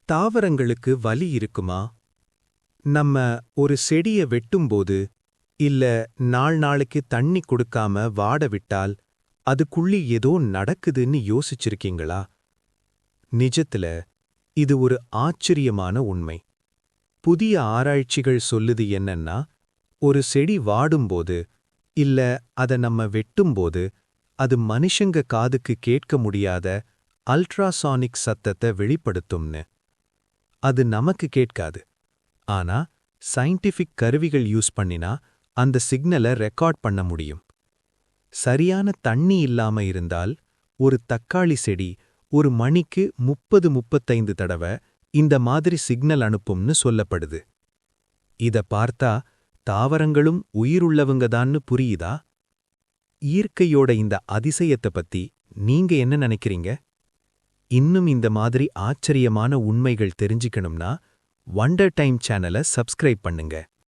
தாவரங்களுக்கு வலி இருக்குமா? நம்ம ஒரு செடிய வெட்டும்போது, இல்ல நாளைக்கு தண்ணி கொடுக்காம வாட விட்டால், அதுக்குள்ளி ஏதோ நடக்குதுன்னு யோசிச்சிருக்கீங்களா? நிஜத்துல, இது ஒரு ஆச்சரியமான உண்மை. புதிய ஆராய்ச்சிகள் சொல்லுது என்னன்னா, ஒரு செடி வாடும்போது, இல்ல அத நம்ம வெட்டும்போது, அது மனுஷங்க காதுக்கு கேட்க முடியாத அல்ட்ராசானிக் சத்தத்தை வெளிப்படுத்தும்னு. அது நமக்கு கேட்காது. ஆனா சயின்டிஃபிக் கருவிகள் யூஸ் பண்ணினா அந்த சிக்னலை ரெக்கார்ட் பண்ண முடியும். சரியான தண்ணி இல்லாம இருந்தால் ஒரு தக்காளி செடி ஒரு மணிக்கு 30-35 தடவை இந்த மாதிரி சிக்னல் அனுப்பும்னு சொல்லப்படுது. இத பார்த்தா தாவரங்களும் உயிருள்ளவங்கதான்னு புரியுதா? இயற்கையோட இந்த அதிசயத்தை பத்தி நீங்க என்ன நினைக்கிறீங்க? இன்னும் இந்த மாதிரி ஆச்சரியமான உண்மைகள் தெரிஞ்சுக்கணும்னா வண்டர் டைம் சேனலை சப்ஸ்கிரைப் பண்ணுங்க.